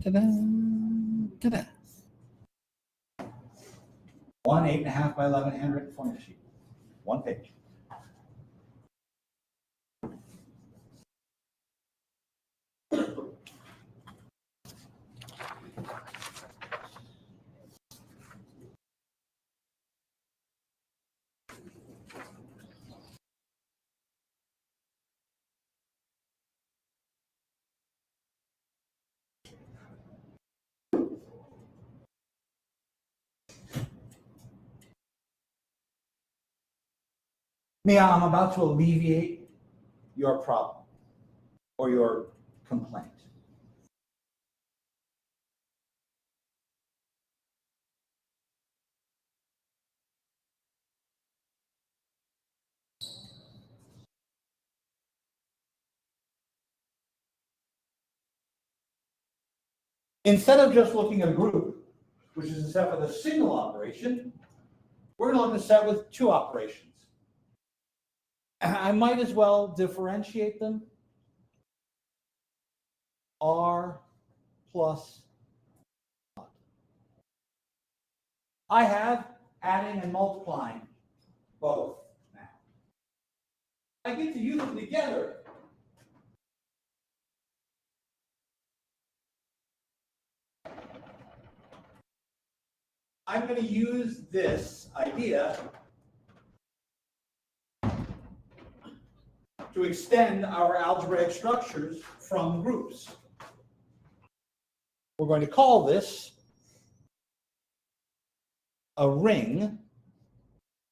Ta-da, ta-da. 1 8.5 by 11 handwritten formula sheet. 1 page. Mia, I'm about to alleviate your problem or your complaint. Instead of just looking at a group, which is a set with a single operation, we're going to look at a set with 2 operations. I might as well differentiate them. R plus mod. I have adding and multiplying both now. I get to use them together. I'm going to use this idea to extend our algebraic structures from groups. We're going to call this a ring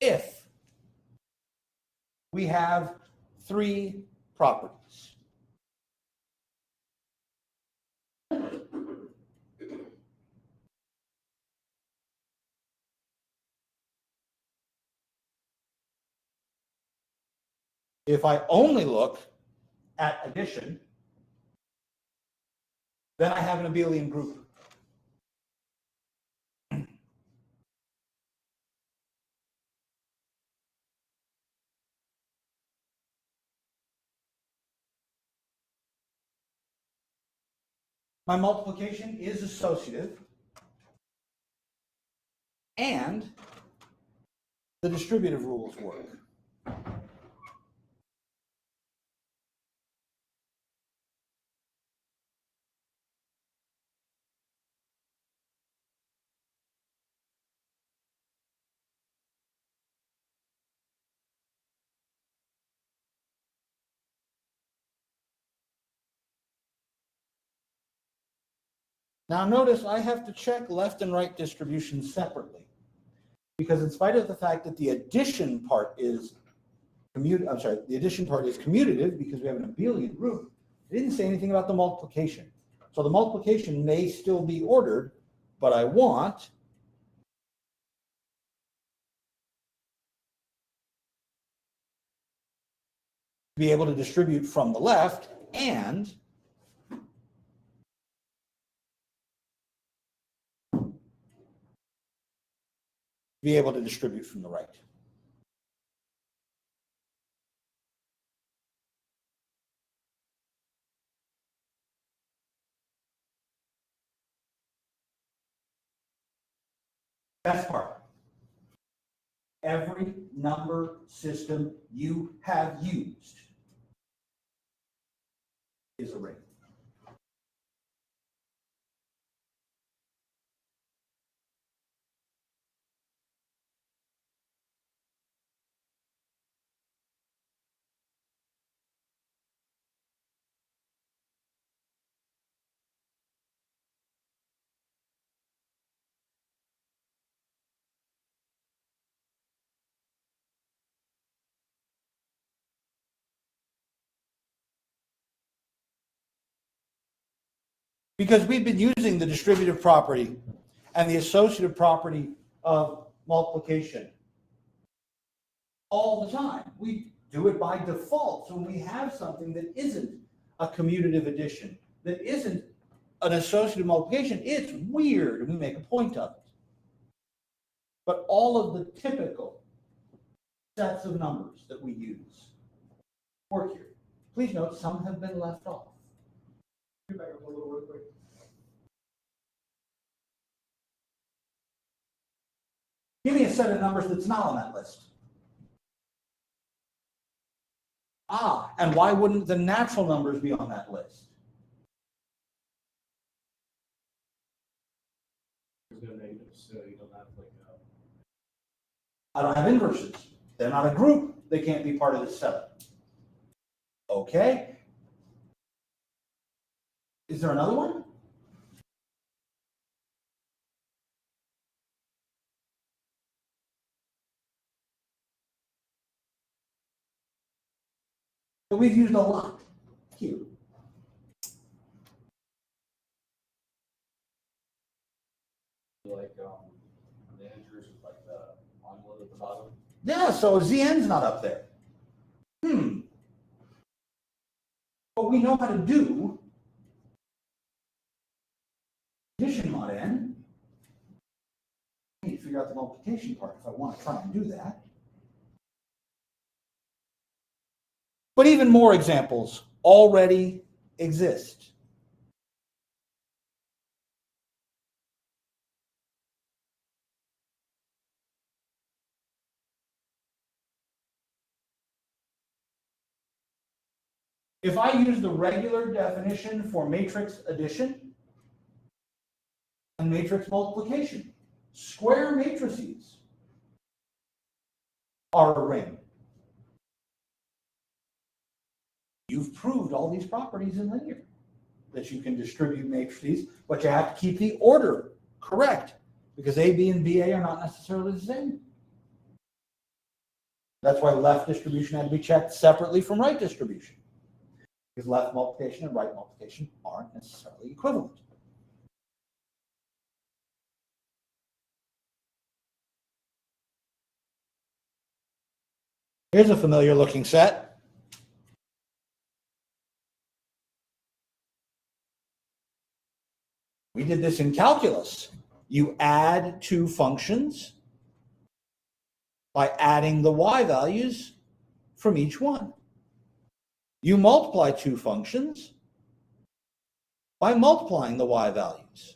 if we have 3 properties. If I only look at addition, then I have an abelian group. My multiplication is associative, and the distributive rules work. Now notice I have to check left and right distributions separately, because in spite of the fact that the addition part is commutative because we have an abelian group, it didn't say anything about the multiplication. So the multiplication may still be ordered, but I want to be able to distribute from the left and be able to distribute from the right. Best part. Every number system you have used is a ring. Because we've been using the distributive property and the associative property of multiplication all the time. We do it by default. So when we have something that isn't a commutative addition, that isn't an associative multiplication, it's weird, and we make a point of it. But all of the typical sets of numbers that we use work here. Please note, some have been left off. Back up a little real quick. set of numbers that's not on that list. Ah, and why wouldn't the natural numbers be on that list? There's no negatives, so you don't have like I don't have inverses. They're not a group. They can't be part of this set. Okay. Is there another one? that we've used a lot here. Like managers with like the envelope at the bottom. Yeah, so ZN's not up there. But we know how to do addition mod n. I need to figure out the multiplication part if I want to try and do that. But even more examples already exist. If I use the regular definition for matrix addition and matrix multiplication, square matrices are a ring. You've proved all these properties in linear, that you can distribute matrices, but you have to keep the order correct, because A, B, and BA are not necessarily the same. That's why left distribution had to be checked separately from right distribution, because left multiplication and right multiplication aren't necessarily equivalent. Here's a familiar looking set. We did this in calculus. You add two functions by adding the y values from each one. You multiply two functions by multiplying the y values.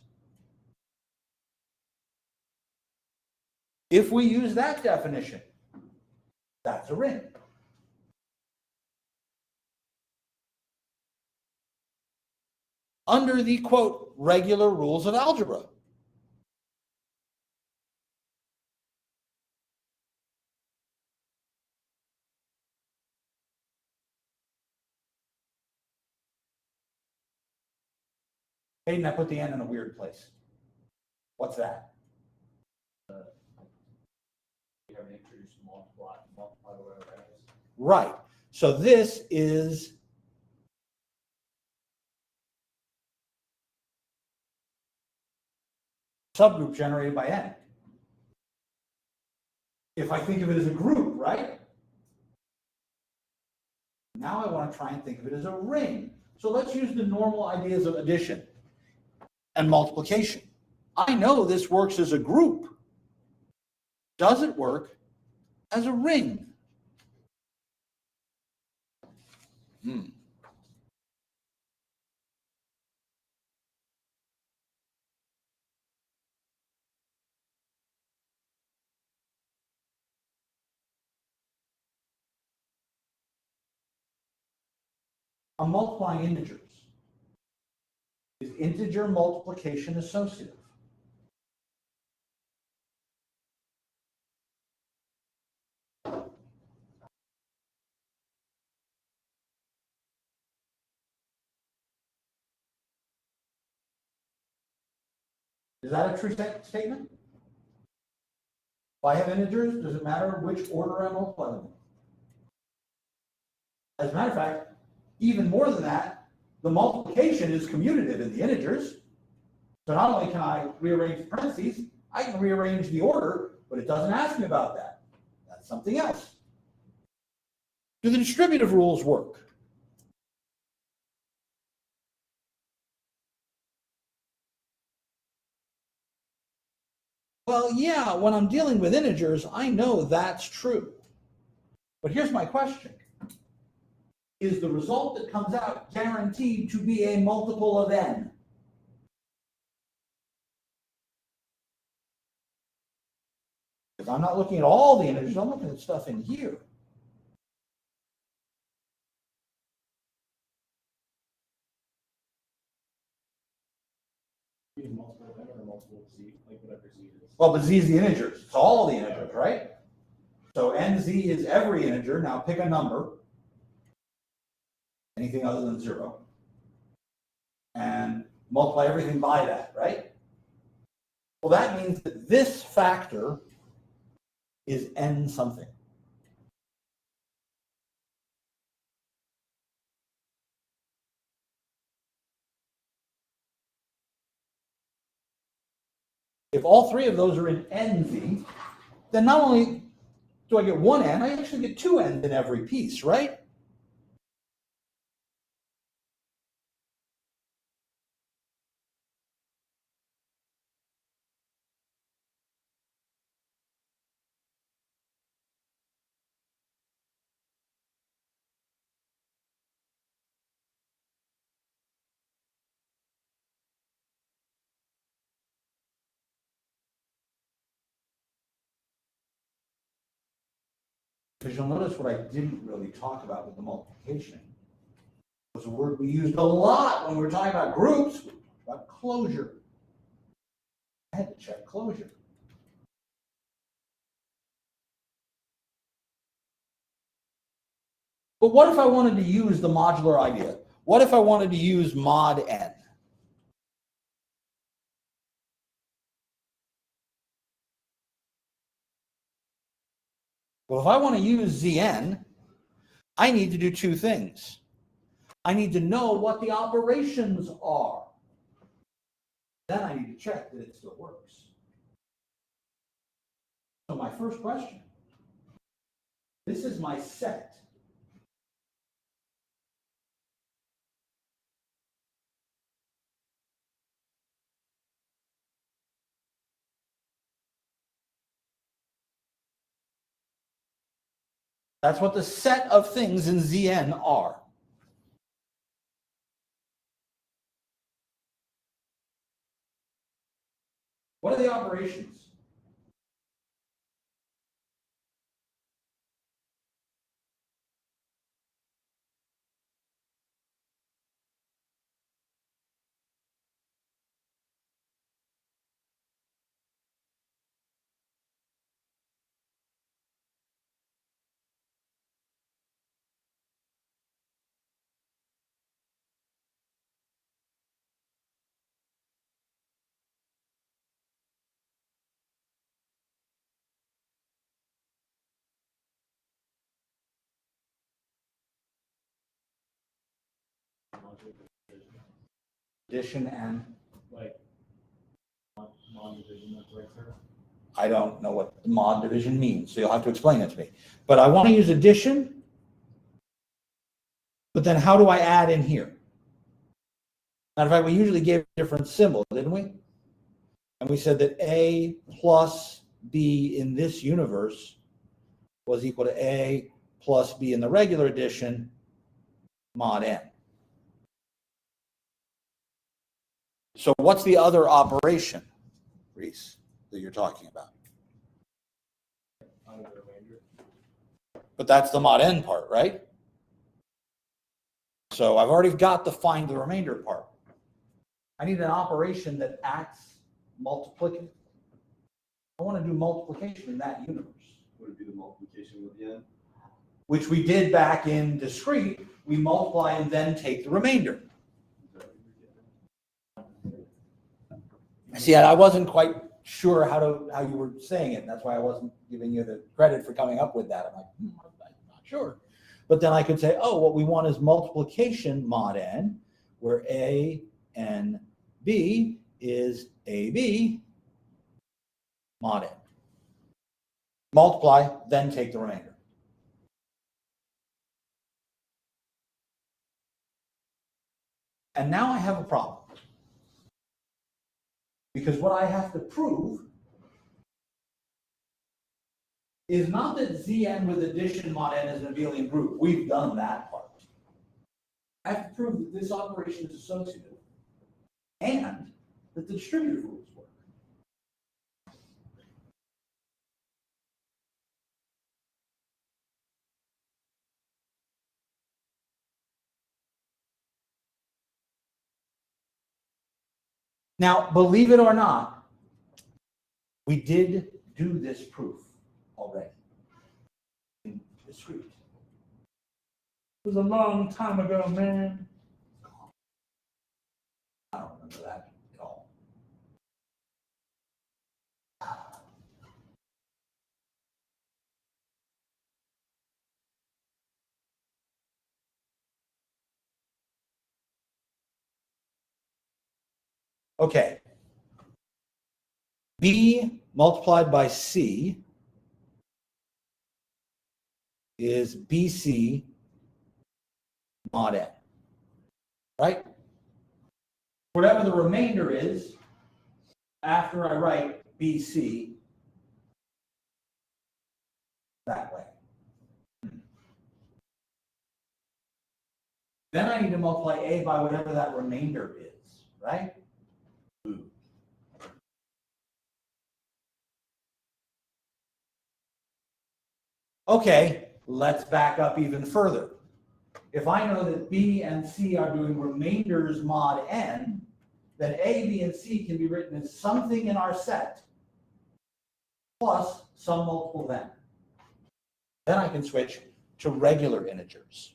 If we use that definition, that's a ring. Under the, quote, regular rules of algebra. Hayden, I put the n in a weird place. What's that? You haven't introduced multiply whatever that is. Right. So this is subgroup generated by n. If I think of it as a group, right? Now I want to try and think of it as a ring. So let's use the normal ideas of addition and multiplication. I know this works as a group. Does it work as a ring? I'm multiplying integers. Is integer multiplication associative? Is that a true statement? If I have integers, does it matter which order I multiply them in? As a matter of fact, even more than that, the multiplication is commutative in the integers. So not only can I rearrange the parentheses, I can rearrange the order, but it doesn't ask me about that. That's something else. Do the distributive rules work? Well, yeah, when I'm dealing with integers, I know that's true. But here's my question. Is the result that comes out guaranteed to be a multiple of n? If Because I'm not looking at all the integers, I'm looking at stuff in here. Multiple n or multiple z, like whatever z is. Well, but z is the integers. It's all the integers, right? So nz is every integer. Now pick a number. Anything other than 0. And multiply everything by that, right? Well, that means that this factor is n something. If all three of those are in nz, then not only do I get one n, I actually get two n's in every piece, right? Because you'll notice what I didn't really talk about with the multiplication was a word we used a lot when we were talking about groups, about closure. I had to check closure. But what if I wanted to use the modular idea? What if I wanted to use mod n? Well, if I want to use Zn, I need to do two things. I need to know what the operations are. Then I need to check that it still works. So my first question, this is my set. That's what the set of things in Zn are. What are the operations? Addition and Like mod division, that's right, sir. I don't know what the mod division means, so you'll have to explain it to me. But I want to use addition, but then how do I add in here? Matter of fact, we usually gave a different symbol, didn't we? And we said that A plus B in this universe was equal to A plus B in the regular addition mod n. So what's the other operation, Reese, that you're talking about? Out of the remainder. But that's the mod n part, right? So I've already got the find the remainder part. I need an operation that acts multiplicative. I want to do multiplication in that universe. Would it be the multiplication with the n? Which we did back in discrete. We multiply and then take the remainder. See, I wasn't quite sure how you were saying it. And that's why I wasn't giving you the credit for coming up with that. I'm like, I'm not sure. But then I could say, oh, what we want is multiplication mod n, where A and B is AB mod n. Multiply, then take the remainder. And now I have a problem. Because what I have to prove is not that Zn with addition mod n is an abelian group. We've done that part. I have to prove that this operation is associative and that the distributive rules work. Now, believe it or not, we did do this proof already in discrete. It was a long time ago, man. I don't remember that at all. Okay. B multiplied by C is BC mod N, right? Whatever the remainder is, after I write BC that way. Then I need to multiply A by whatever that remainder is, right? Okay, let's back up even further. If I know that B and C are doing remainders mod N, then A, B, and C can be written as something in our set plus some multiple then. Then I can switch to regular integers.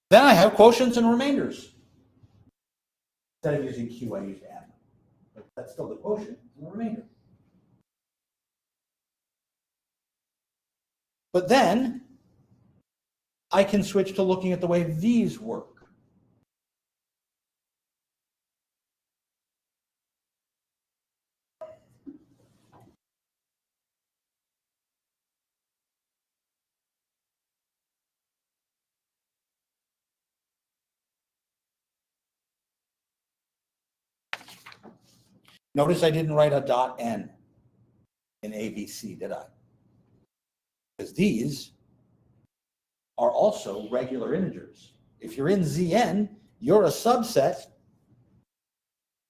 Then I have quotients and remainders. Instead of using Q, I use M. But that's still the quotient and the remainder. But then I can switch to looking at the way these work. Notice I didn't write a dot N in ABC, did I? Because these are also regular integers. If you're in Zn, you're a subset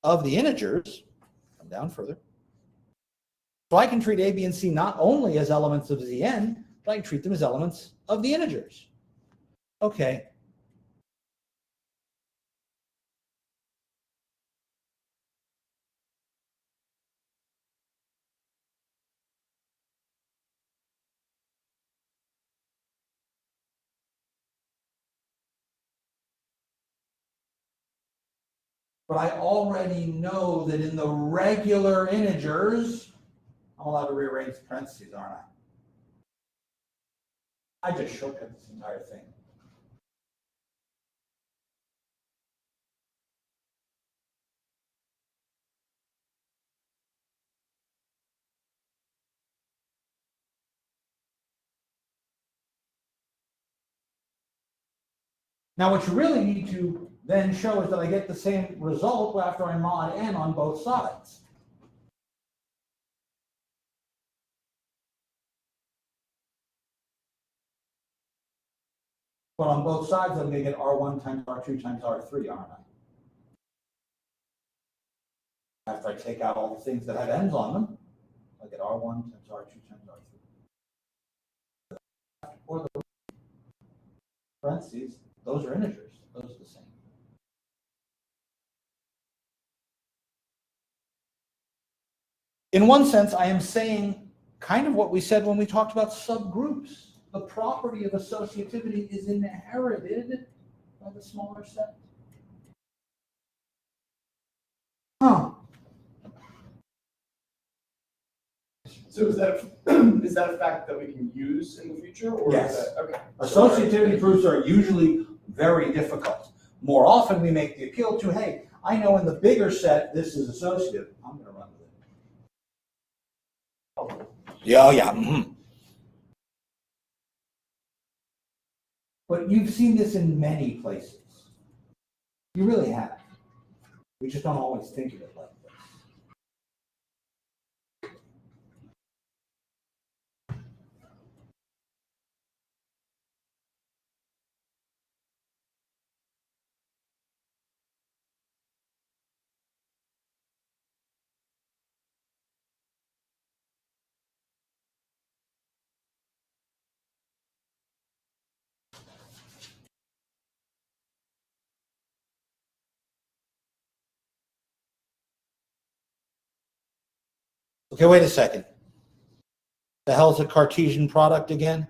of the integers. Come down further. So I can treat A, B, and C not only as elements of Zn, but I can treat them as elements of the integers. Okay. But I already know that in the regular integers, I'm allowed to rearrange the parentheses, aren't I? I just shortcut this entire thing. Now, what you really need to then show is that I get the same result after I mod N on both sides. But on both sides, I'm going to get R1 times R2 times R3, aren't I? After I take out all the things that have N's on them, I get R1 times R2 times R3. Or the parentheses, those are integers. Those are the same. In one sense, I am saying kind of what we said when we talked about subgroups. The property of associativity is inherited by the smaller set. Huh. So is that a fact that we can use in the future? Or Yes. Is that, okay. Associativity proofs are usually very difficult. More often we make the appeal to, hey, I know in the bigger set, this is associative. I'm gonna run with it. Yeah, oh yeah. Mhm. But you've seen this in many places. You really have. We just don't always think of it like this. Okay, wait a second. The hell's a Cartesian product again?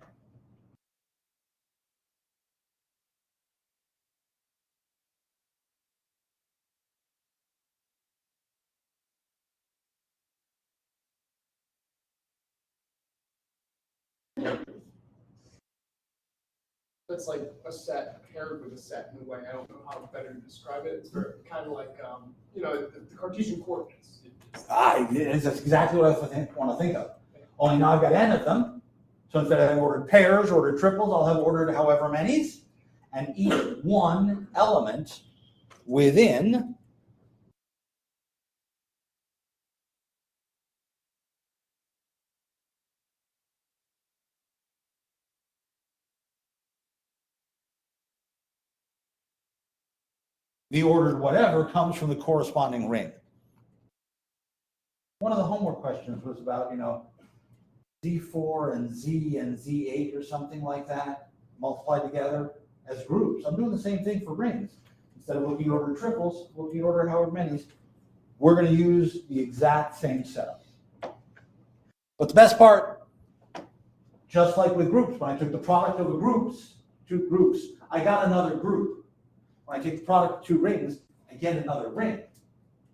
It's like a set paired with a set in a way. I don't know how better to describe it. It's very kind of like, the Cartesian coordinates. That's exactly what I want to think of. Only now I've got n of them. So instead of having ordered pairs, ordered triples, I'll have ordered however many's. And each one element within the ordered whatever comes from the corresponding ring. One of the homework questions was about, Z4 and Z8 or something like that, multiplied together as groups. I'm doing the same thing for rings. Instead of looking at ordered triples, looking at ordered however many's, we're going to use the exact same setup. But the best part, just like with groups, when I took the product of the groups, two groups, I got another group. When I take the product of two rings, I get another ring.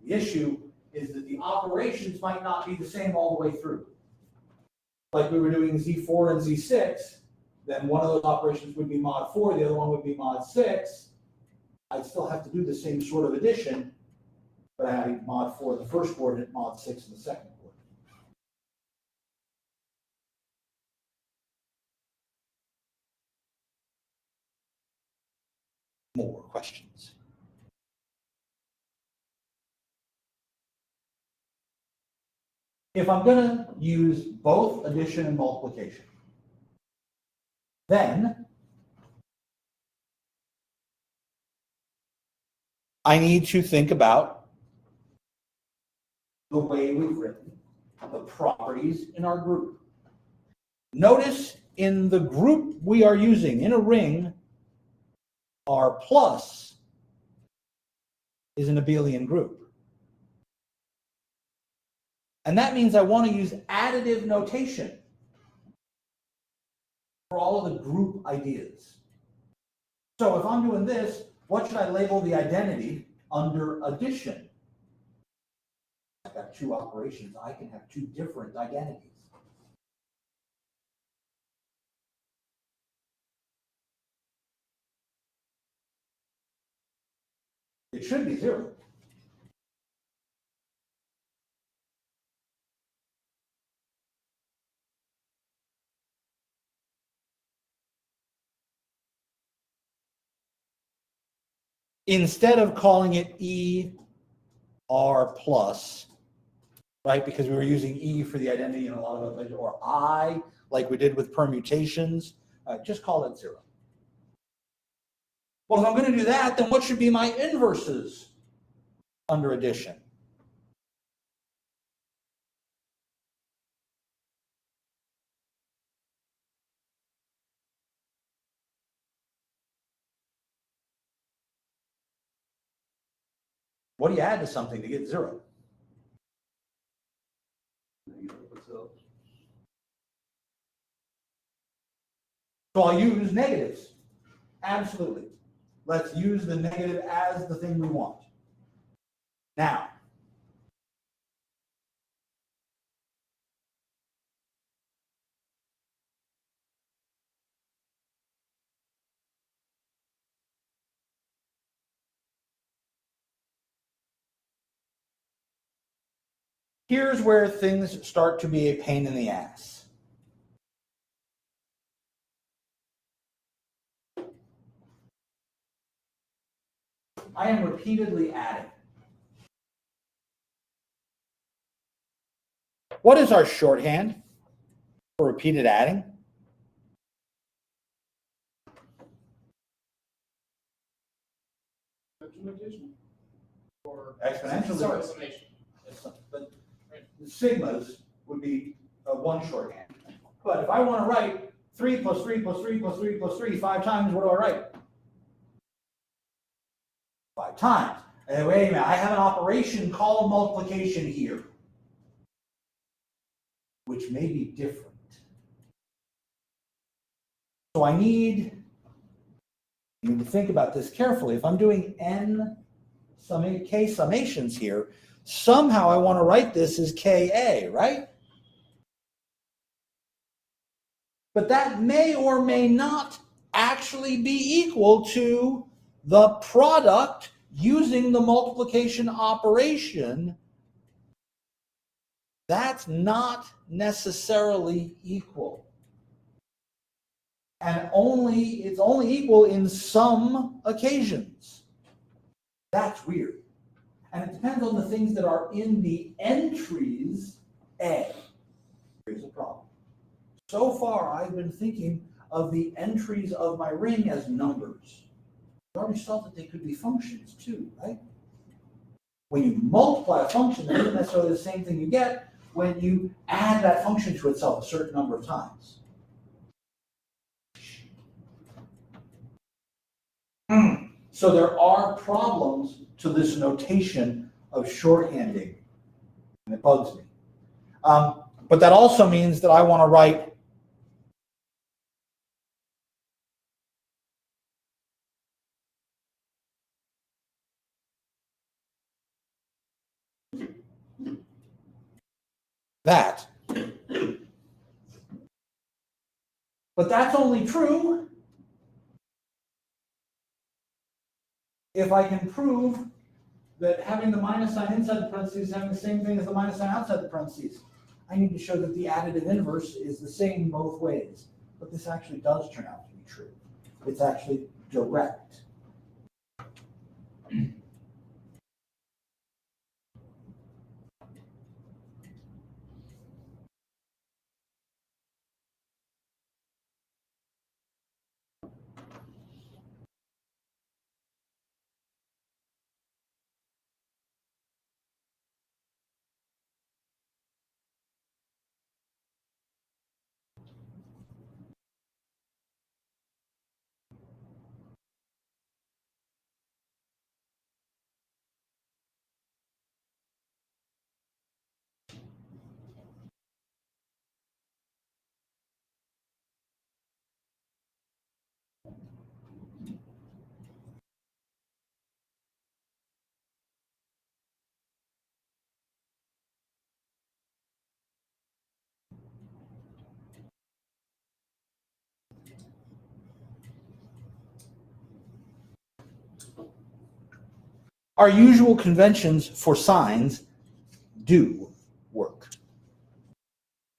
The issue is that the operations might not be the same all the way through. Like we were doing Z4 and Z6, then one of those operations would be mod 4, the other one would be mod 6. I'd still have to do the same sort of addition, but adding mod 4 in the first coordinate, mod 6 in the second coordinate. More questions? If I'm going to use both addition and multiplication, then I need to think about the way we've written the properties in our group. Notice in the group we are using in a ring, our plus is an abelian group. And that means I want to use additive notation for all of the group ideas. So if I'm doing this, what should I label the identity under addition? I've got two operations. I can have two different identities. It should be 0. Instead of calling it ER plus, right, because we were using E for the identity in a lot of it, or I, like we did with permutations, just call it 0. Well, if I'm going to do that, then what should be my inverses under addition? What do you add to something to get 0? So I'll use negatives. Absolutely. Let's use the negative as the thing we want. Now, here's where things start to be a pain in the ass. I am repeatedly adding. What is our shorthand for repeated adding? Notation? Or Exponentially. sorry, summation. But sigmas would be one shorthand. But if I want to write 3 plus 3 plus 3 plus 3 plus 3 5 times, what do I write? 5 times. And wait a minute, I have an operation called multiplication here, which may be different. So I need to think about this carefully. If I'm doing k summations here, somehow I want to write this as Ka, right? But that may or may not actually be equal to the product using the multiplication operation. That's not necessarily equal. And it's only equal in some occasions. That's weird. And it depends on the things that are in the entries A. Here's a problem. So far, I've been thinking of the entries of my ring as numbers. We already saw that they could be functions too, right? When you multiply a function, that isn't necessarily the same thing you get when you add that function to itself a certain number of times. So there are problems to this notation of shorthanding, and it bugs me. But that also means that I want to write that. But that's only true if I can prove that having the minus sign inside the parentheses is having the same thing as the minus sign outside the parentheses. I need to show that the additive inverse is the same both ways. But this actually does turn out to be true. It's actually direct. Our usual conventions for signs do work.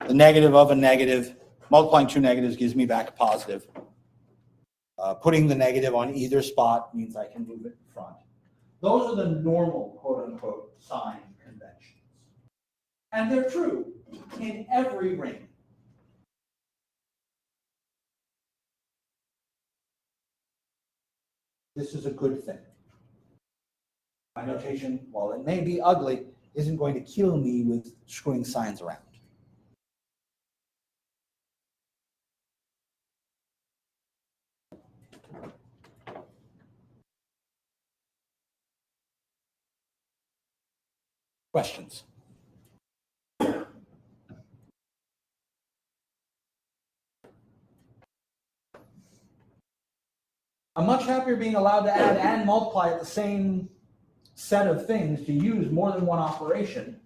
The negative of a negative, multiplying two negatives gives me back a positive. Putting the negative on either spot means I can move it in front. Those are the normal, quote unquote, sign conventions. And they're true in every ring. This is a good thing. My notation, while it may be ugly, isn't going to kill me with screwing signs around. Questions? I'm much happier being allowed to add and multiply at the same set of things to use more than one operation.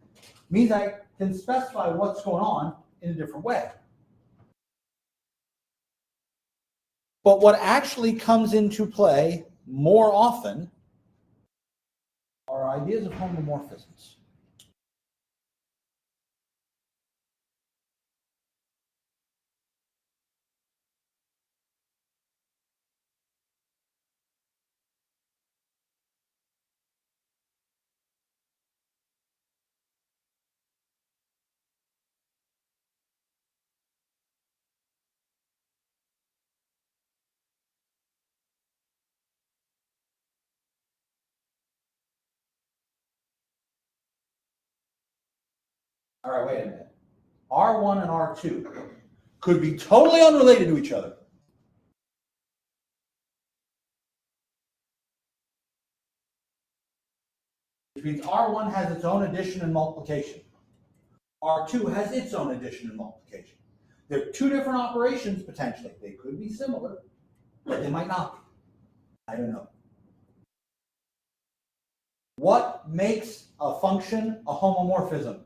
Means I can specify what's going on in a different way. But what actually comes into play more often are ideas of homomorphisms. All right, wait a minute. R1 and R2 could be totally unrelated to each other. Which means R1 has its own addition and multiplication. R2 has its own addition and multiplication. They're two different operations potentially. They could be similar, but they might not be. I don't know. What makes a function a homomorphism?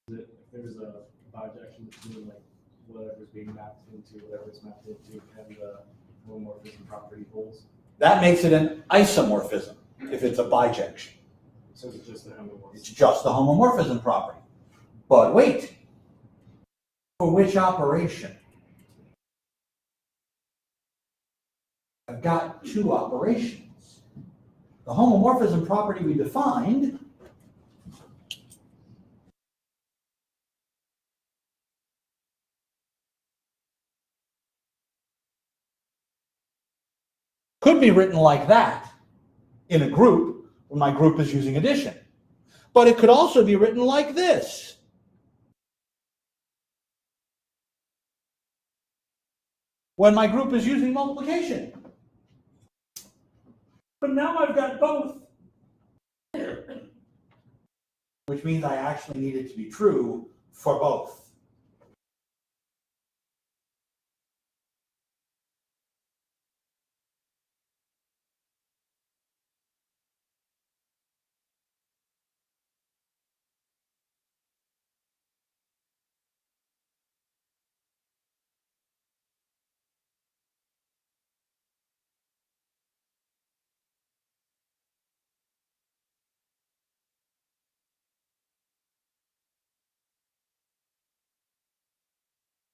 If there's a bijection between like whatever's being mapped into whatever's mapped into, and the homomorphism property holds. That makes it an isomorphism if it's a bijection. So it's just the homomorphism. It's just the homomorphism property. But wait, for which operation? I've got two operations. The homomorphism property we defined could be written like that in a group when my group is using addition. But it could also be written like this. When my group is using multiplication. But now I've got both. Which means I actually need it to be true for both.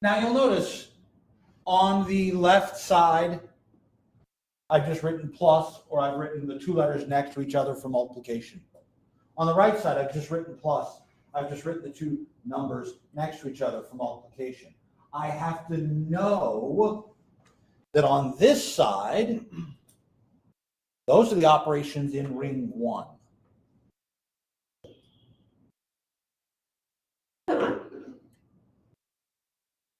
Now you'll notice on the left side, I've just written plus, or I've written the two letters next to each other for multiplication. On the right side, I've just written plus. I've just written the two numbers next to each other for multiplication. I have to know that on this side, those are the operations in ring 1.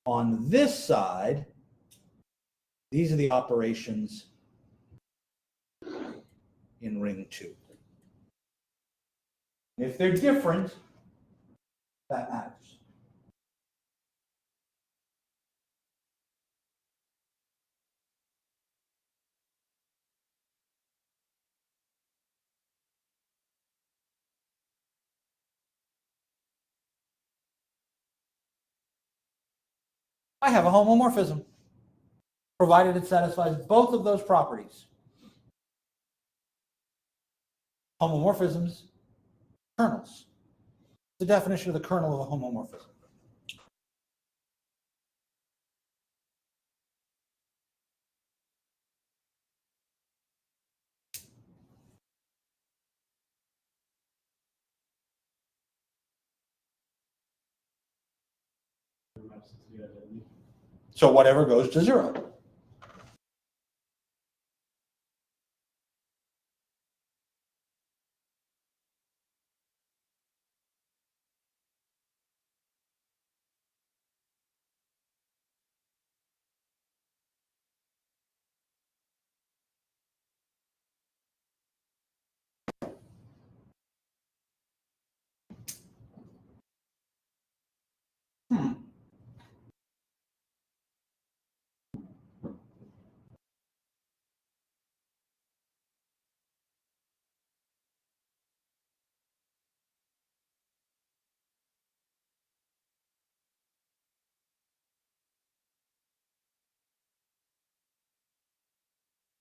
On this side, these are the operations in ring 2. If they're different, that matters. I have a homomorphism, provided it satisfies both of those properties. Homomorphisms, kernels. The definition of the kernel of a homomorphism. So whatever goes to 0.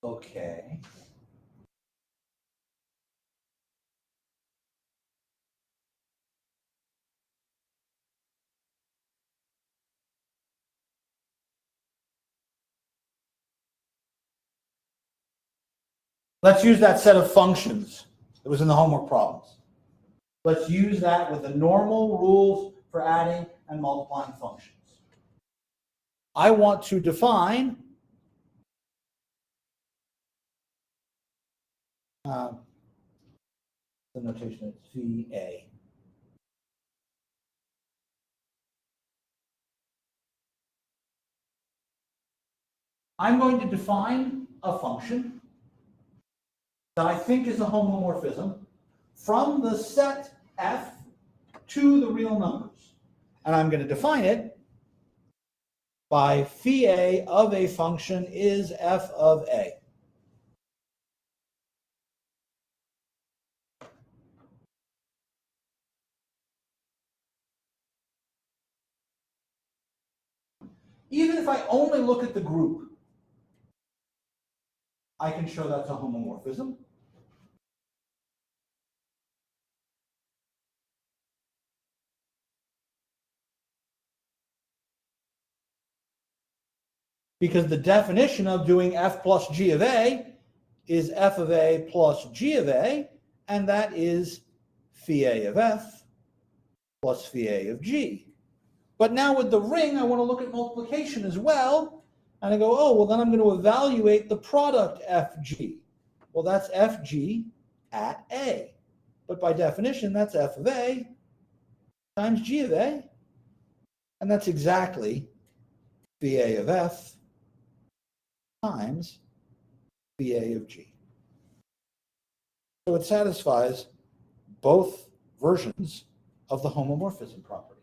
Okay. Let's use that set of functions that was in the homework problems. Let's use that with the normal rules for adding and multiplying functions. I want to define the notation is VA. I'm going to define a function that I think is a homomorphism from the set F to the real numbers. And I'm going to define it by phi A of a function is F of A. Even if I only look at the group, I can show that's a homomorphism. Because the definition of doing F plus G of A is F of A plus G of A, and that is phi A of F plus phi A of G. But now with the ring, I want to look at multiplication as well. And I go, oh, well, then I'm going to evaluate the product FG. Well, that's FG at A. But by definition, that's F of A times G of A. And that's exactly phi A of F times phi A of G. So it satisfies both versions of the homomorphism property.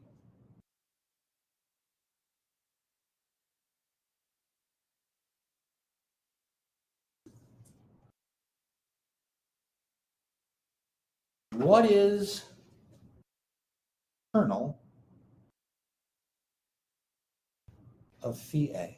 What is kernel of phi A?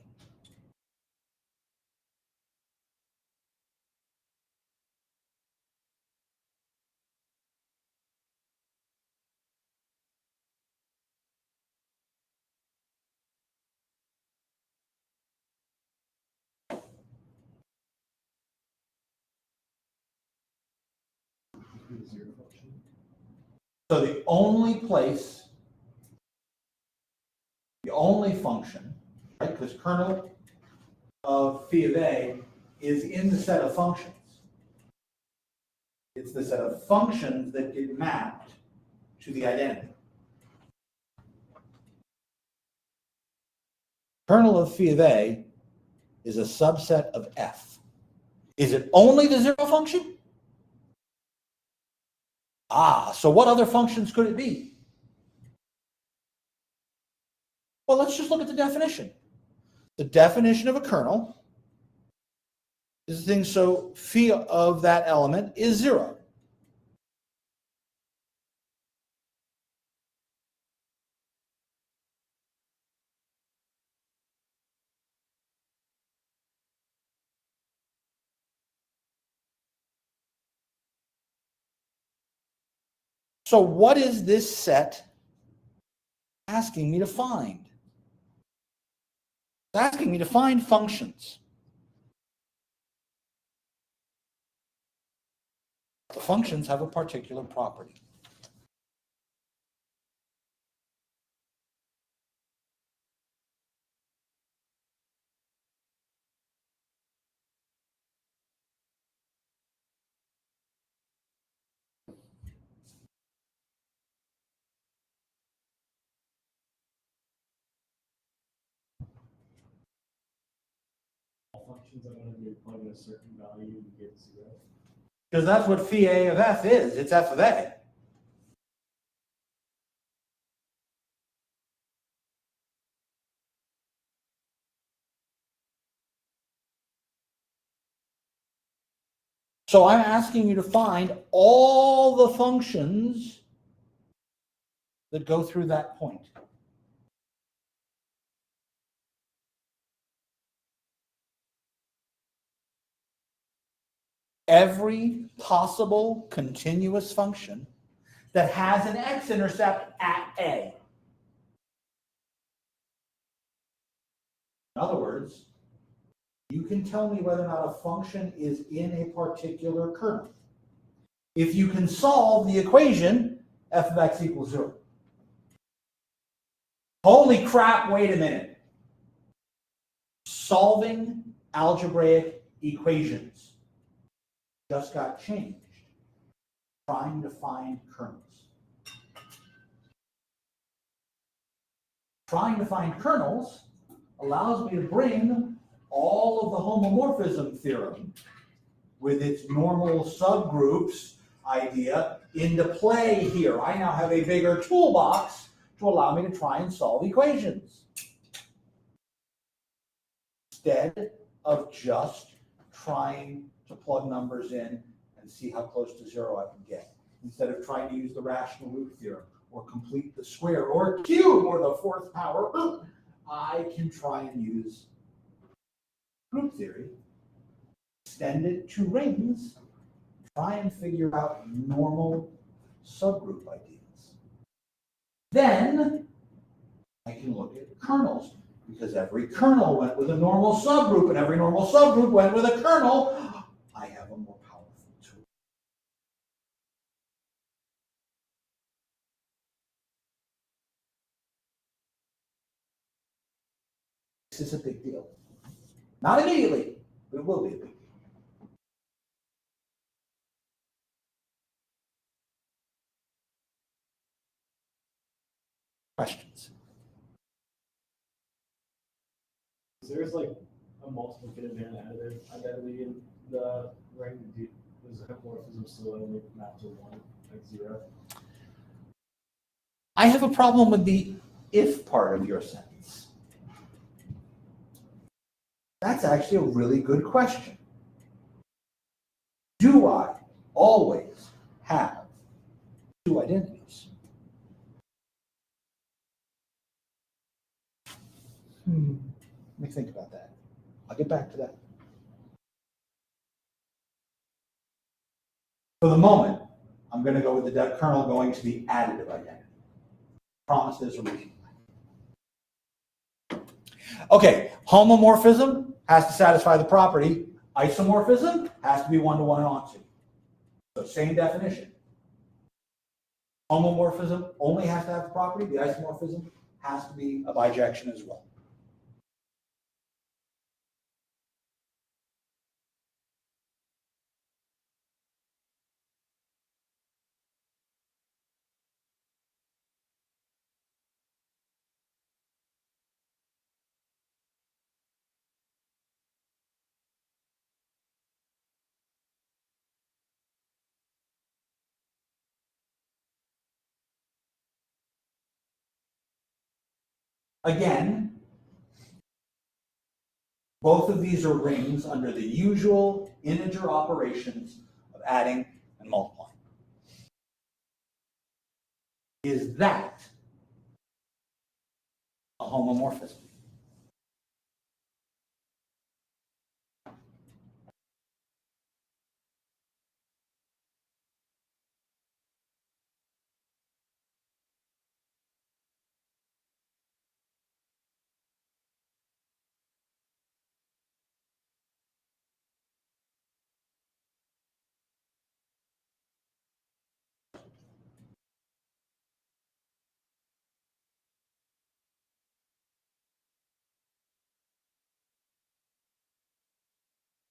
The zero function. So the only place, the only function, right, because kernel of phi of A is in the set of functions. It's the set of functions that get mapped to the identity. Kernel of phi of A is a subset of F. Is it only the zero function? So what other functions could it be? Well, let's just look at the definition. The definition of a kernel is the thing, so phi of that element is 0. So what is this set asking me to find? It's asking me to find functions. The functions have a particular property. All functions that whenever you plug in a certain value, you get 0. Because that's what phi A of F is. It's F of A. So I'm asking you to find all the functions that go through that point. Every possible continuous function that has an x-intercept at A. In other words, you can tell me whether or not a function is in a particular kernel if you can solve the equation f of x equals 0. Holy crap, wait a minute. solving algebraic equations just got changed. Trying to find kernels. Trying to find kernels allows me to bring all of the homomorphism theorem with its normal subgroups idea into play here. I now have a bigger toolbox to allow me to try and solve equations, instead of just trying to plug numbers in and see how close to zero I can get. Instead of trying to use the rational root theorem or complete the square or cube or the fourth power, I can try and use group theory, extend it to rings, try and figure out normal subgroup ideas. Then I can look at kernels, because every kernel went with a normal subgroup, and every normal subgroup went with a kernel. I have a more powerful tool. This is a big deal. Not immediately, but it will be a big deal. Questions? There's like a multiplicative and additive identity in the ring. Is homomorphism still only mapped to one, like zero? I have a problem with the if part of your sentence. That's actually a really good question. Do I always have two identities? Let me think about that. I'll get back to that. For the moment, I'm going to go with the kernel going to the additive identity. Promise there's a reason. Okay, homomorphism has to satisfy the property. Isomorphism has to be one-to-one and onto. So same definition. Homomorphism only has to have the property. The isomorphism has to be a bijection as well. Again, both of these are rings under the usual integer operations of adding and multiplying. Is that a homomorphism?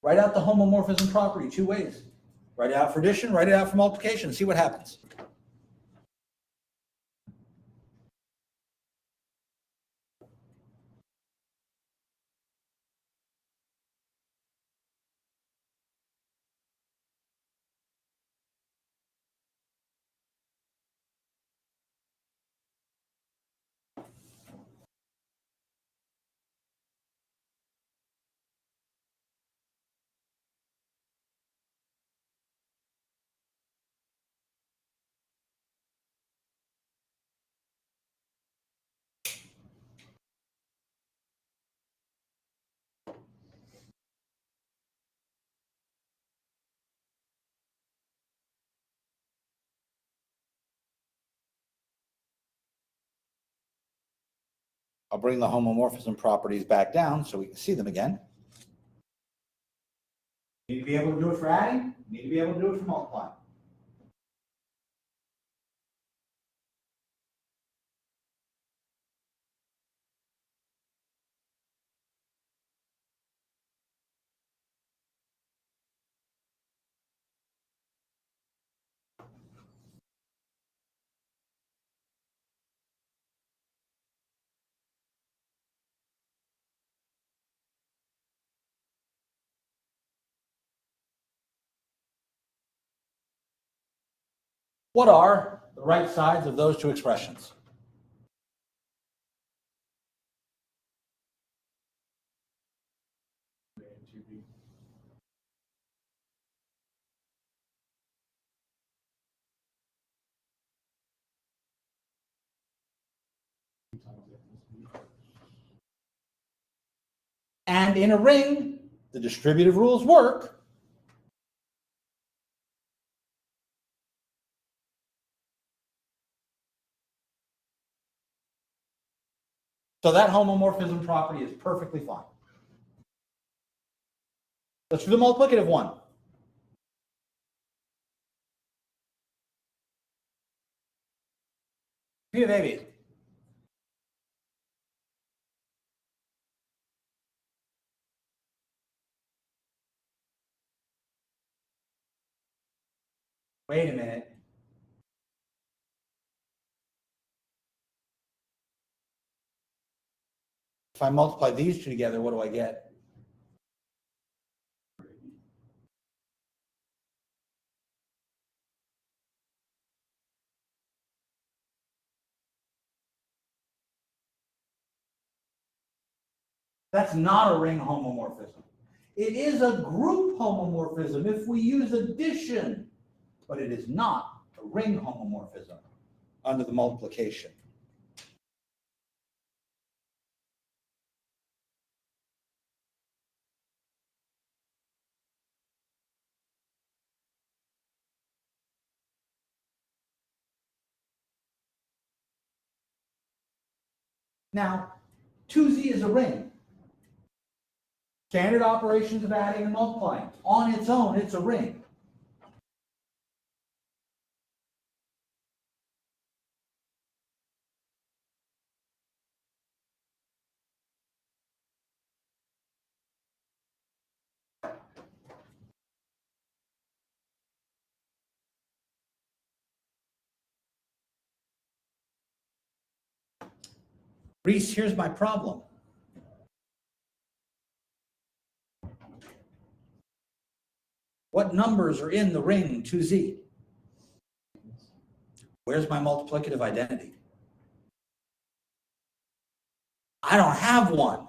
Write out the homomorphism property two ways. Write it out for addition, write it out for multiplication, see what happens. I'll bring the homomorphism properties back down so we can see them again. Need to be able to do it for adding, need to be able to do it for multiplying. What are the right sides of those two expressions? And in a ring, the distributive rules work. So that homomorphism property is perfectly fine. Let's do the multiplicative one. P of AB. Wait a minute. If I multiply these two together, what do I get? That's not a ring homomorphism. It is a group homomorphism if we use addition, but it is not a ring homomorphism under the multiplication. Now, 2z is a ring. Standard operations of adding and multiplying. On its own, it's a ring. Reese, here's my problem. What numbers are in the ring 2z? Where's my multiplicative identity? I don't have one.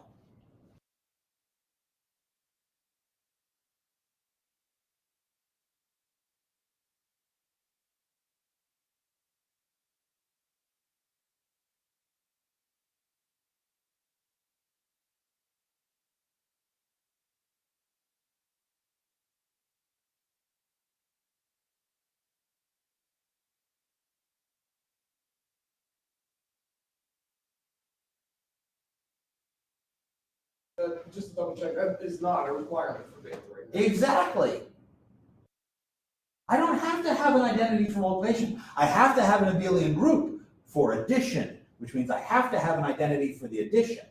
Just to double check, that is not a requirement for beta right now. Exactly. I don't have to have an identity for multiplication. I have to have an abelian group for addition, which means I have to have an identity for the addition.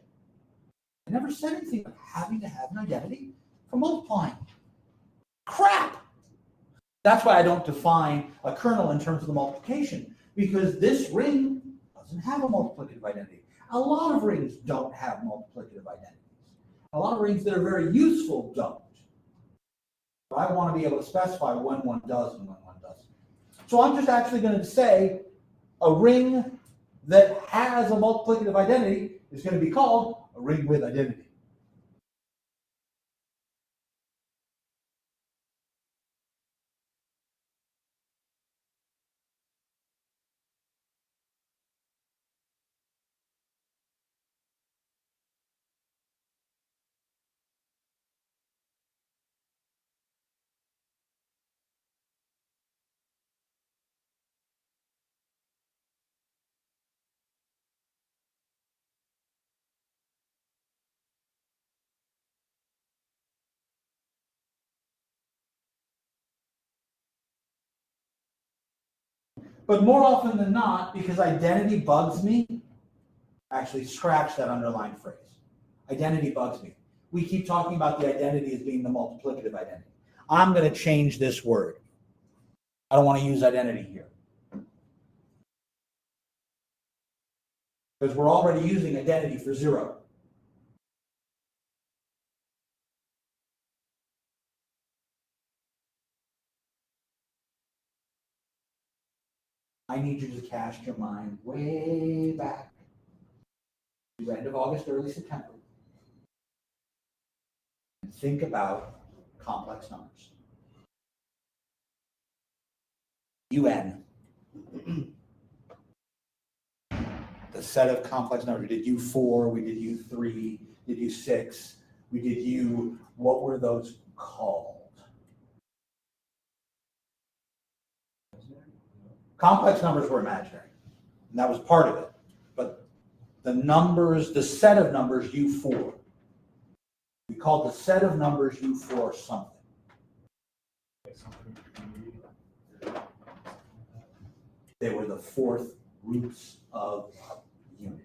I never said anything about having to have an identity for multiplying. Crap! That's why I don't define a kernel in terms of the multiplication, because this ring doesn't have a multiplicative identity. A lot of rings don't have multiplicative identities. A lot of rings that are very useful don't. But I want to be able to specify when one does and when one doesn't. So I'm just actually going to say a ring that has a multiplicative identity is going to be called a ring with identity. But more often than not, because identity bugs me, actually scratch that underlined phrase. Identity bugs me. We keep talking about the identity as being the multiplicative identity. I'm going to change this word. I don't want to use identity here. Because we're already using identity for 0. I need you to cast your mind way back to end of August, early September, and think about complex numbers. UN. The set of complex numbers. We did U4, we did U3, we did U6, we did U, what were those called? Complex numbers were imaginary, and that was part of it. But the numbers, the set of numbers U4, we called the set of numbers U4 something. They were the fourth roots of unity.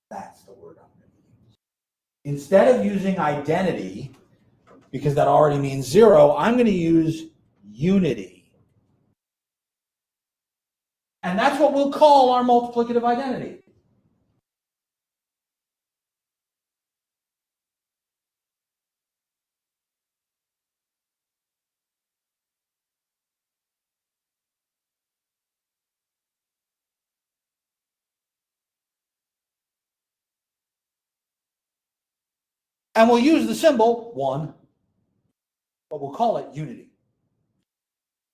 That's the word I'm going to use. Instead of using identity, because that already means zero, I'm going to use unity. And that's what we'll call our multiplicative identity. And we'll use the symbol 1, but we'll call it unity.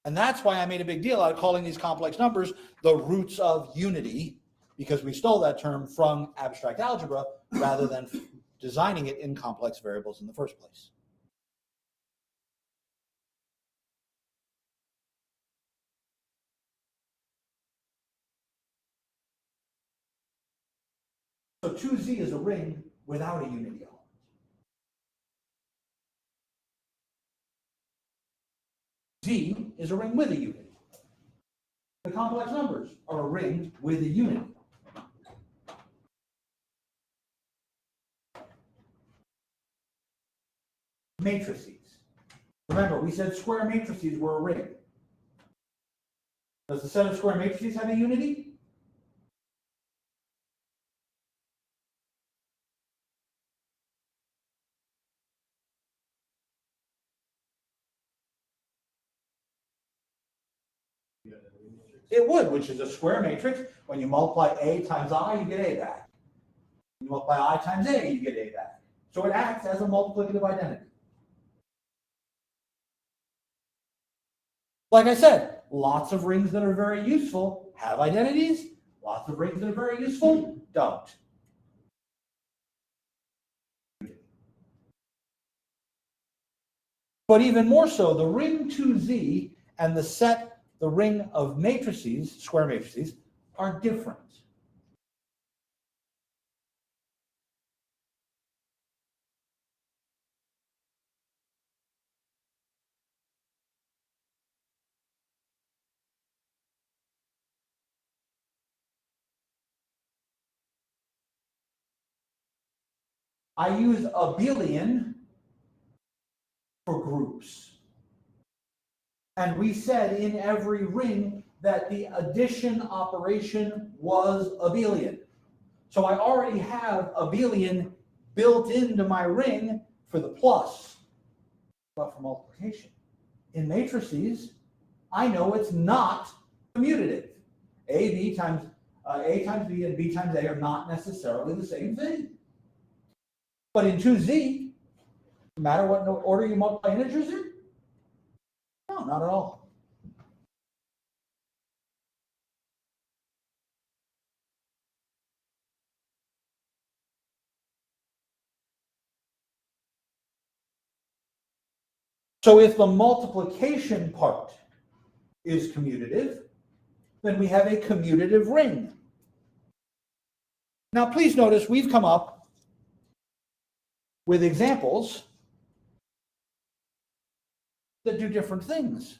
And that's why I made a big deal out of calling these complex numbers the roots of unity, because we stole that term from abstract algebra rather than designing it in complex variables in the first place. So 2Z is a ring without a unity element. Z is a ring with a unity. The complex numbers are a ring with a unity. Matrices. Remember, we said square matrices were a ring. Does the set of square matrices have a unity? It would, which is a square matrix. When you multiply A times I, you get A back. When you multiply I times A, you get A back. So it acts as a multiplicative identity. Like I said, lots of rings that are very useful have identities. Lots of rings that are very useful don't. But even more so, the ring 2Z and the ring of matrices, square matrices, are different. I use abelian for groups. And we said in every ring that the addition operation was abelian. So I already have abelian built into my ring for the plus, but for multiplication. In matrices, I know it's not commutative. A times B and B times A are not necessarily the same thing. But in 2Z, no matter what order you multiply integers in, no, not at all. So if the multiplication part is commutative, then we have a commutative ring. Now please notice we've come up with examples that do different things.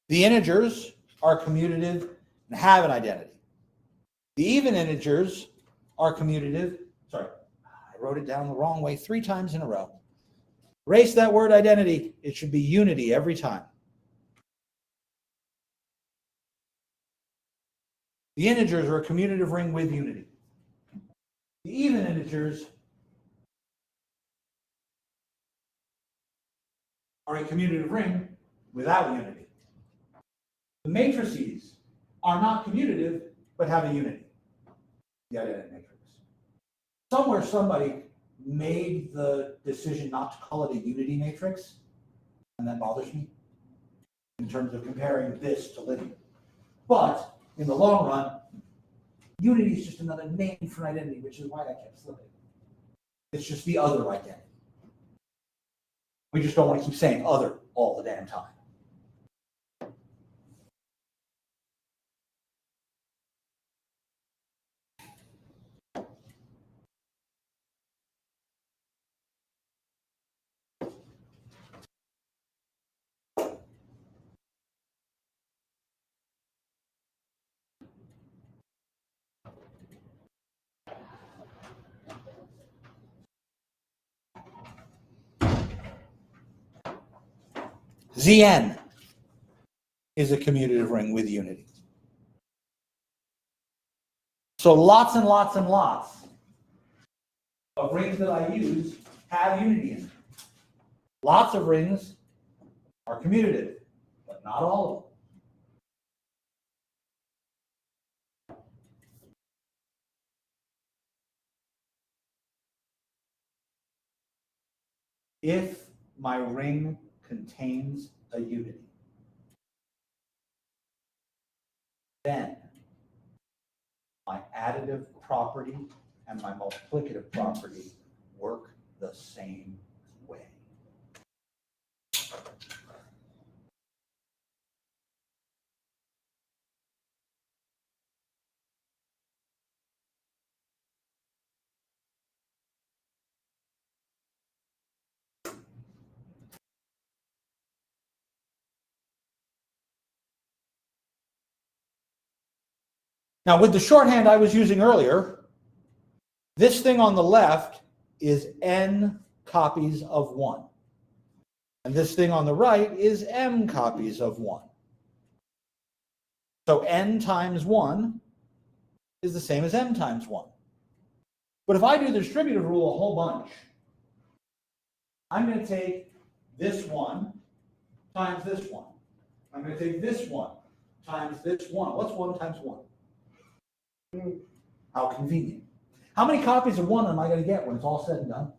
The integers are commutative and have an identity. The even integers are commutative. Sorry, I wrote it down the wrong way 3 times in a row. Erase that word identity. It should be unity every time. The integers are a commutative ring with unity. The even integers are a commutative ring without unity. The matrices are not commutative, but have a unity. The identity matrix. Somewhere somebody made the decision not to call it a unity matrix, and that bothers me in terms of comparing this to linear. But in the long run, unity is just another name for identity, which is why I kept slipping. It's just the other identity. We just don't want to keep saying other all the damn time. Zn is a commutative ring with unity. So lots and lots and lots of rings that I use have unity in them. Lots of rings are commutative, but not all of them. If my ring contains a unity, then my additive property and my multiplicative property work the same way. Now, with the shorthand I was using earlier, this thing on the left is n copies of 1. And this thing on the right is m copies of 1. So n times 1 is the same as m times 1. But if I do the distributive rule a whole bunch, I'm going to take this 1 times this 1. I'm going to take this 1 times this 1. What's 1 times 1? How convenient. How many copies of 1 am I going to get when it's all said and done?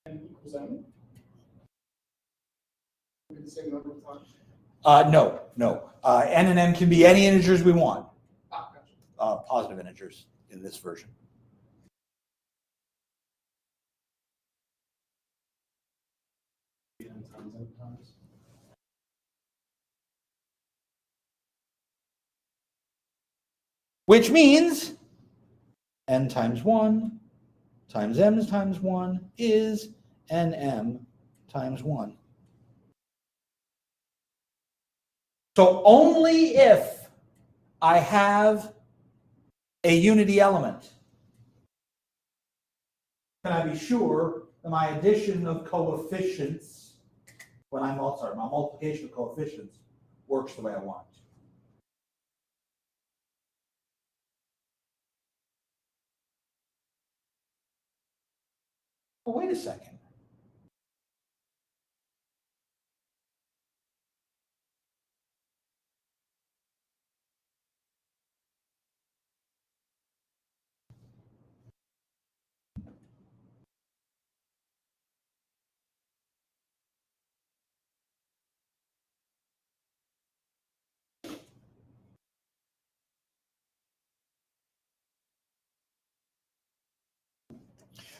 N equals M? The same number of times? No. N and m can be any integers we want. Ah, gotcha. Positive integers in this version. Which means n times 1 times m times 1 is nm times 1. So only if I have a unity element can I be sure that my addition of coefficients, my multiplication of coefficients works the way I want it to. Well, wait a second.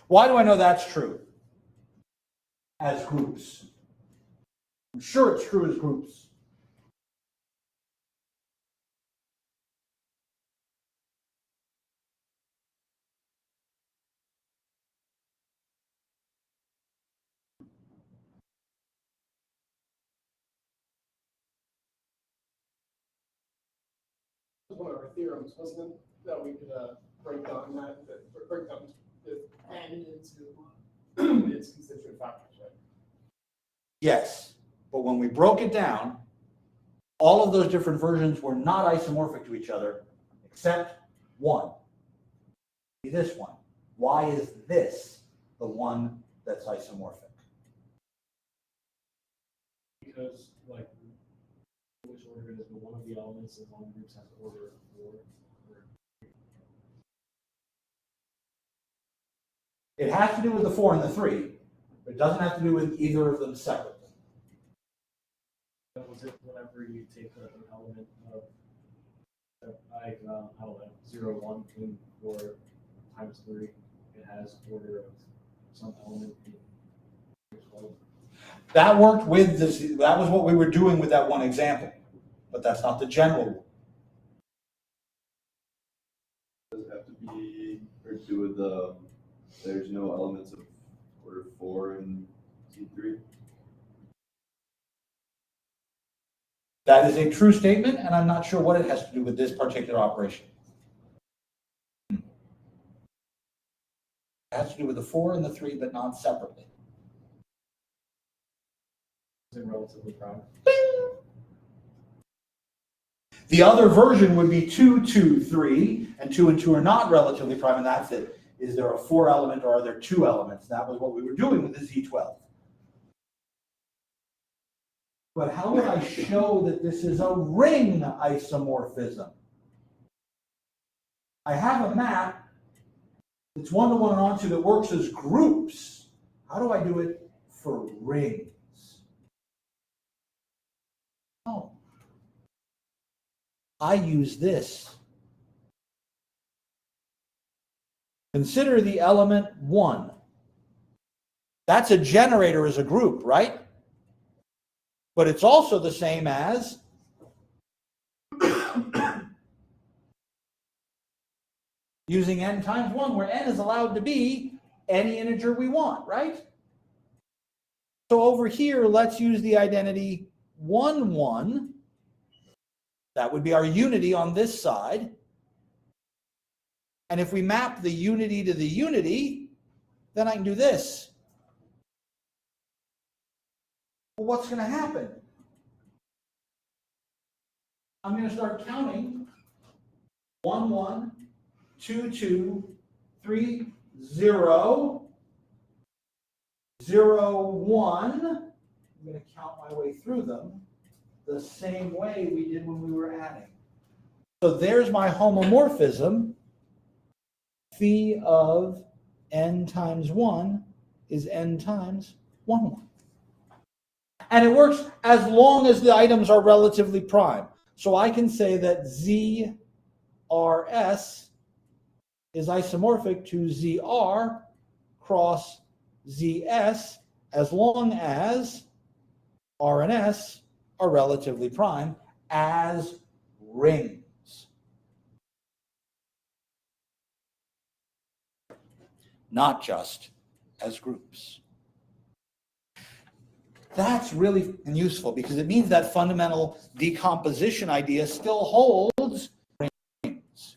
Why do I know that's true? As groups. I'm sure it's true as groups. one of our theorems, wasn't it? That we could break down break down the n into its constituent factors, right? Yes, but when we broke it down, all of those different versions were not isomorphic to each other, except one. This one. Why is this the one that's isomorphic? Because, like, which order it is, but one of the elements of one group has order of 4. It has to do with the 4 and the 3, but it doesn't have to do with either of them separately. That was it whenever you take an element of, like, I don't know, 0, 1, 2, 4 times 3, it has order of some element in 12. That worked with this, that was what we were doing with that one example, but that's not the general rule. Does it have to be, or do with the, there's no elements of order 4 in C3? That is a true statement, and I'm not sure what it has to do with this particular operation. It has to do with the 4 and the 3, but not separately. Is it relatively prime? The other version would be 2, 2, 3, and 2 and 2 are not relatively prime, and that's it. Is there a 4 element or are there 2 elements? That was what we were doing with the Z12. But how would I show that this is a ring isomorphism? I have a map that's one-to-one and onto that works as groups. How do I do it for rings? Oh, I use this. Consider the element 1. That's a generator as a group, right? But it's also the same as using n times 1, where n is allowed to be any integer we want, right? So over here, let's use the identity 1, 1. That would be our unity on this side. And if we map the unity to the unity, then I can do this. Well, what's going to happen? I'm going to start counting 1, 1, 2, 2, 3, 0, 0, 1. I'm going to count my way through them the same way we did when we were adding. So there's my homomorphism. Phi of n times 1 is n times 1, 1. And it works as long as the items are relatively prime. So I can say that ZRS is isomorphic to ZR cross ZS as long as R and S are relatively prime as rings. Not just as groups. That's really useful because it means that fundamental decomposition idea still holds rings.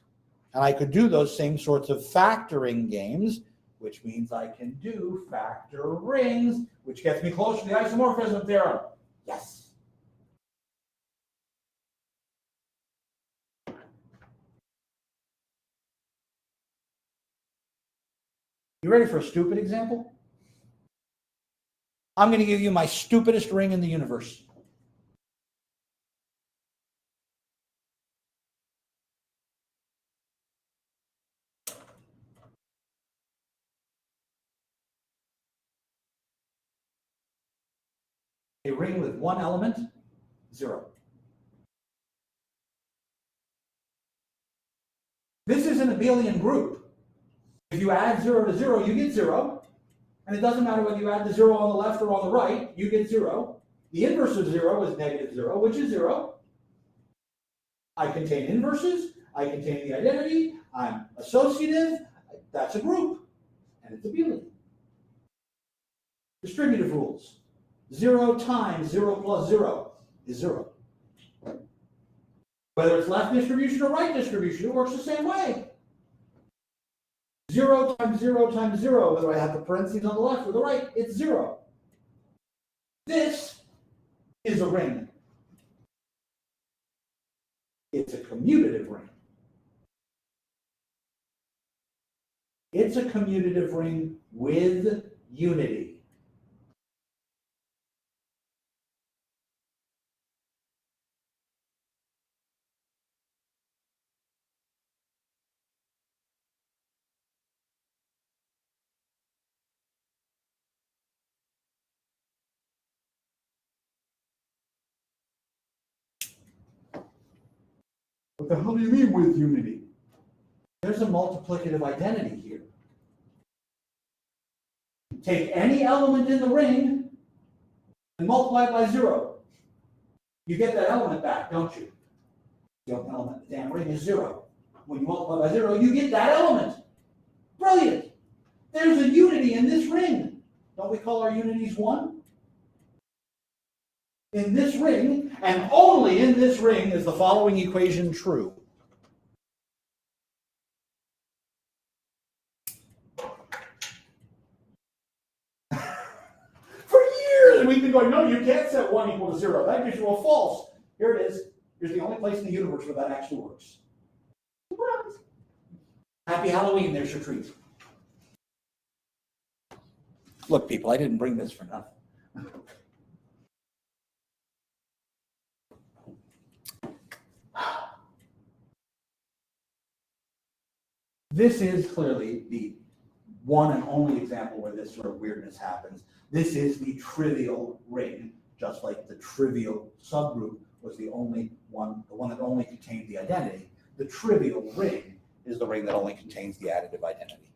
And I could do those same sorts of factoring games, which means I can do factor rings, which gets me closer to the isomorphism theorem. Yes. You ready for a stupid example? I'm going to give you my stupidest ring in the universe. A ring with one element, 0. This is an abelian group. If you add 0 to 0, you get 0. And it doesn't matter whether you add the 0 on the left or on the right, you get 0. The inverse of 0 is negative 0, which is 0. I contain inverses. I contain the identity. I'm associative. That's a group. And it's abelian. Distributive rules. 0 times 0 plus 0 is 0. Whether it's left distribution or right distribution, it works the same way. 0 times 0 times 0, whether I have the parentheses on the left or the right, it's 0. This is a ring. It's a commutative ring. It's a commutative ring with unity. What the hell do you mean with unity? There's a multiplicative identity here. Take any element in the ring and multiply it by 0. You get that element back, don't you? The element, the damn ring is 0. When you multiply by 0, you get that element. Brilliant. There's a unity in this ring. Don't we call our unities 1? In this ring, and only in this ring, is the following equation true. For years, we've been going, no, you can't set 1 equal to 0. That gives you a false. Here it is. Here's the only place in the universe where that actually works. Surprise. Happy Halloween, there's your treat. Look, people, I didn't bring this for nothing. This is clearly the one and only example where this sort of weirdness happens. This is the trivial ring, just like the trivial subgroup was the one that only contained the identity. The trivial ring is the ring that only contains the additive identity.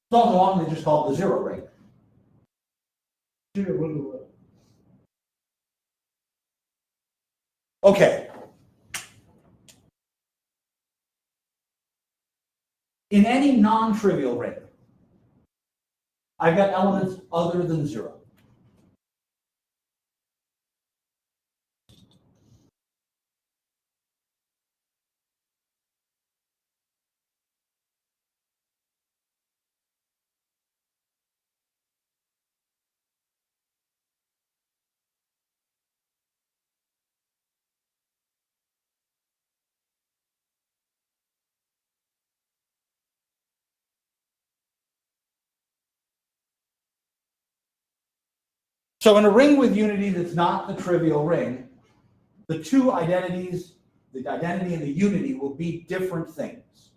It's also often just called the zero ring. Okay. In any non-trivial ring, I've got elements other than 0. So in a ring with unity that's not the trivial ring, the two identities, the identity and the unity, will be different things.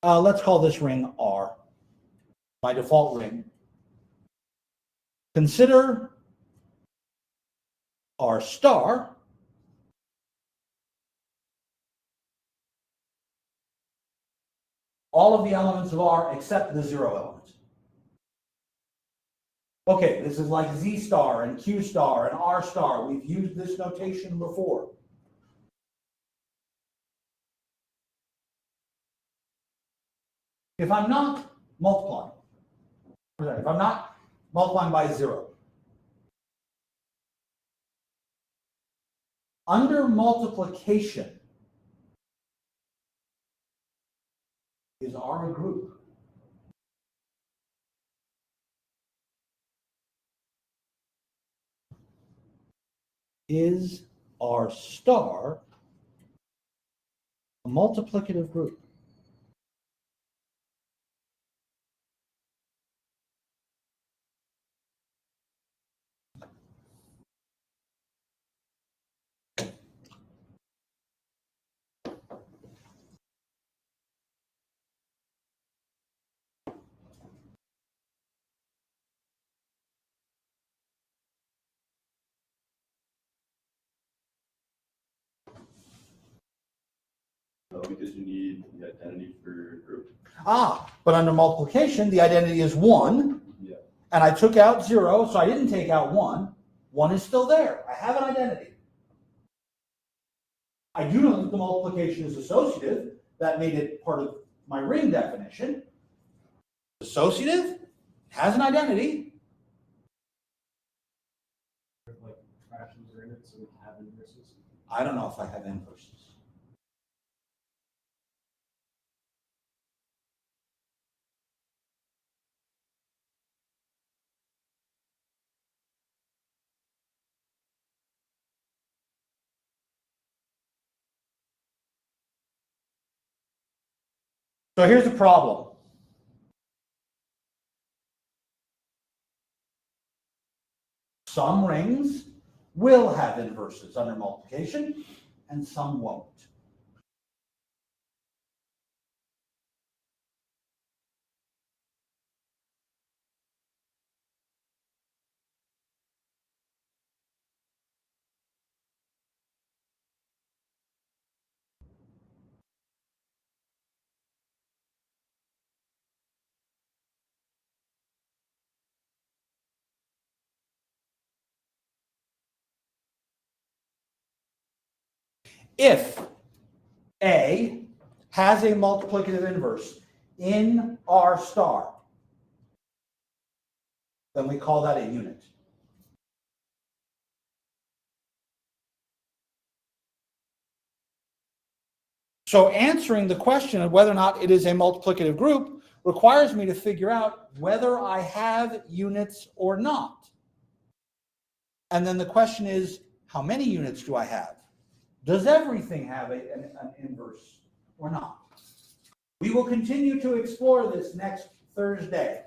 Let's call this ring R, my default ring. Consider R star all of the elements of R except the 0 element. Okay, this is like Z star and Q star and R star. We've used this notation before. If I'm not multiplying, if I'm not multiplying by 0, under multiplication, is R a group? Is R star a multiplicative group? No, because you need the identity for your group. But under multiplication, the identity is 1, Yeah. and I took out 0, so I didn't take out 1. 1 is still there. I have an identity. I do know that the multiplication is associative. That made it part of my ring definition. Associative has an identity. Like fractions are in it, so we have inverses. I don't know if I have inverses. So here's the problem. Some rings will have inverses under multiplication, and some won't. If A has a multiplicative inverse in R star, then we call that a unit. So answering the question of whether or not it is a multiplicative group requires me to figure out whether I have units or not. And then the question is, how many units do I have? Does everything have an inverse or not? We will continue to explore this next Thursday.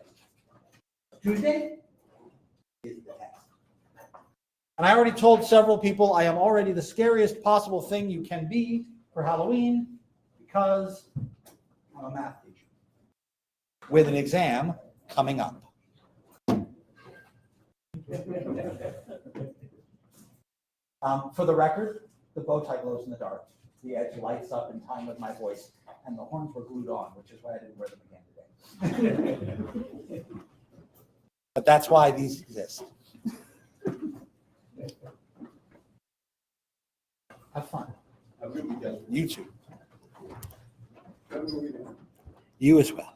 Tuesday is the test. And I already told several people I am already the scariest possible thing you can be for Halloween because I'm a math teacher with an exam coming up. For the record, the bow tie glows in the dark. The edge lights up in time with my voice, and the horns were glued on, which is why I didn't wear them again today. But that's why these exist. Have fun. Have a good weekend. You too. Have a good weekend. You as well.